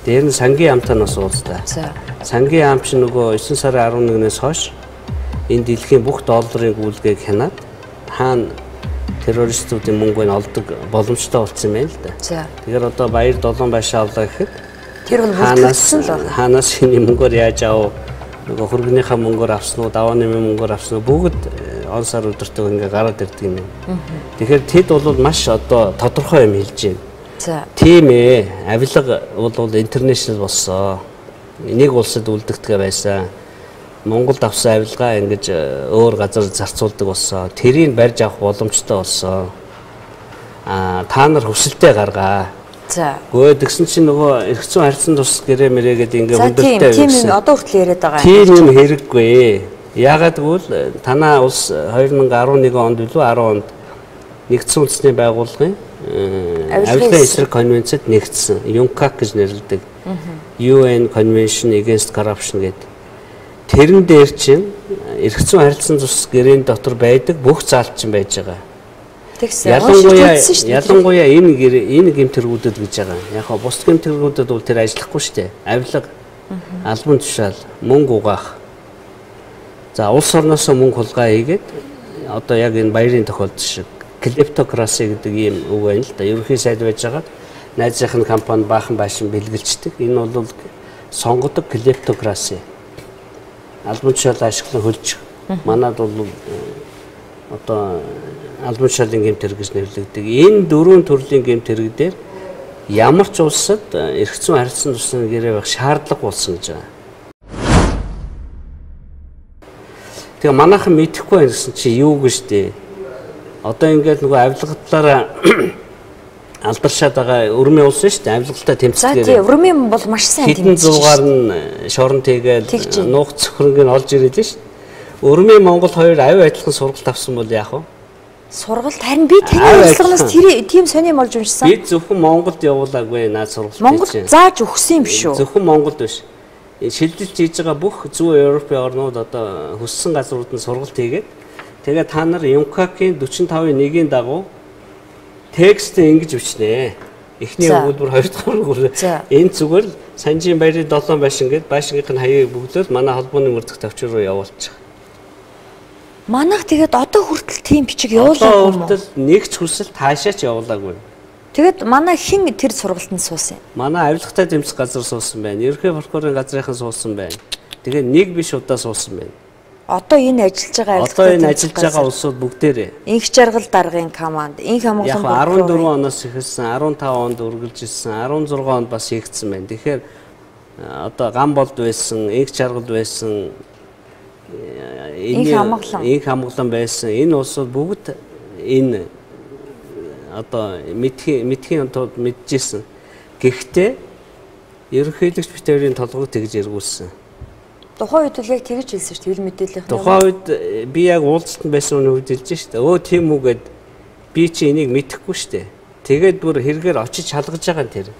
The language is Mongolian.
Дээр нь сангийн яамтай нас уулзлаа. Сангийн яам чинь нөгөө 9 сарын 11-ээс хойш энэ дэлхийн бүх долларын гүйлгээг хянаад хаана террористуудын мөнгөийг олдог боломжтой болсон юм байна л да. Тэгэхээр одоо баяр долоон байшаа авлаа гэхэд тэр бол бүртгэсэн л байна. Хаанаас шиний мөнгөөр яаж авав? Нөгөө хөргөнийхөө мөнгөөр авсан уу, даваа нэмийн мөнгөөр авсан уу? Бүгд он сар өдөртөө ингээ гараад ирдэг юм. Тэгэхээр тэд бол маш одоо тодорхой юм хэлж байна. Тийм ээ. Авилга бол интернэшнл болсон. Нэг улсад үлдэгдэгэ байсан. Монголд авсан авилгаа ингэж өөр газар зарцуулдаг болсон. Тэрийг барьж авах боломжтой болсон. Та нар хүсэлтээ гаргаа. Гөө тэгсэн чинь нөгөө эрх зүйн харьцан тус гэрээ мэрээгээд ингээ хүндэлтэй байсан. Тийм одоо хүртэл яриад байгаа. Тийм юм хэрэггүй. Яагаад гэвэл танаа улс 2011 онд билүү 10 онд нэгдсэн үндэсний байгууллагын авилгын эсрэг конвенцэд нэгдсэн. UNCAC гэж нэрлэдэг. UN Convention Against Corruption гэдэг. Тэрэн дээр чинь эрх зүйн харилцан тус гэрээний дотор байдаг бүх заалт чинь байж байгаа. Ялангуяа энэ гэмтэргүүдэд гэж байгаа. Яг хаа бус гэмтэргүүдэд бол тэр ажиллахгүй шүү дээ. Авилга, албан тушаал, мөнгө угаах. За улс орноосоо мөнгө хулгай хийгээд одоо яг энэ баярын тохиолдол шиг клептокраси гэдэг ийм үг байна л да. Ерөнхий сайд байж байгаа. Найзынхны компани баахан байшин бэлгэлцдэг. Энэ бол сонгодог клептокраси. Албан тушаалаа ашиглан хөлж. Манайд бол одоо албан тушаалын гэмт хэрэг гэж нэрлэгдэг. Энэ дөрвөн төрлийн гэмт хэрэг дээр ямар ч улсад эрх зүйн харилцан тусны гэрээ байх шаардлага болсон гэж байгаа. Тэгээ манайхан мэдэхгүй байна гэсэн чи юу гэж дээ. Одоо ингээд нөгөө авилгатлаараа алдаршаад байгаа өрмийн улс шүү дээ. Авилгалтай тэмцэлээр. За тийм өрмийн бол маш сайн тэмцэж. Хэдэн зуугаар нь шорон тэгээл нуух цөхрөнг нь олж ирээд шүү. Өрмийн Монгол хоёр авь адилхан сургалт авсан бол яах вэ? Сургалт харин би таны урилганаас тийм сони юм болж уншсан. Би зөвхөн Монголд явуулаагүй наад сургалт. Монголд зааж өгсөн юм шүү. Зөвхөн Монголд биш. Шилжилт хийж байгаа бүх зүүн Европын орнууд одоо хөссөн газрууд нь сургалт хийгээд тэгээ та нар UNCAC-ийн 45-1-ийн дагуу текст ингэж бичнэ. Эхний өгүүлбэр, хоёр дахь өгүүлбэр. Энэ зүгээр л Санжийн баярын 7 байшин гээд байшингийнх нь хаяг бүгдөө манай холбооны мөрдөх төвчөр рүү явуулчих. Манайх тэгээд одоо хүртэл тийм бичиг явуулаагүй юм уу? Хүртэл нэг ч хүсэл таашаач явуулаагүй. Тэгэд манай хин тэр сургалтанд суусан юм. Манай авилгатай тэмцэх газар суусан байна. Ерөнхий прокурорын газрынхан суусан байна. Тэгээд нэг биш удаа суусан байна. Одоо энэ ажиллаж байгаа авилгатай. Одоо энэ ажиллаж байгаа улсууд бүгдээрээ. Инх жаргал даргын команд, инх хамгаалсан прокурор 14 оноос эхэлсэн, 15 онд үргэлж ирсэн, 16 онд бас хийгдсэн байна. Тэгэхээр одоо гам болд байсан, инх жаргал байсан, инх хамгаалсан байсан. Энэ улсууд бүгд энэ одоо мэдхийн тулд мэдчихсэн. Гэхдээ ерөнхийлөгч битэрийн толгойг тэгж эргүүлсэн. Тухайн үед л яг тэгж хэлсэн шүү дээ. Хэл мэдээллийн. Тухайн үед би яг уулзалтанд байсан үед хэлж шүү дээ. Өө тийм үгээд би чи энийг мэдэхгүй шүү дээ. Тэгээд бүр хэрэгээр очиж шалгаж байгаа нь тэр.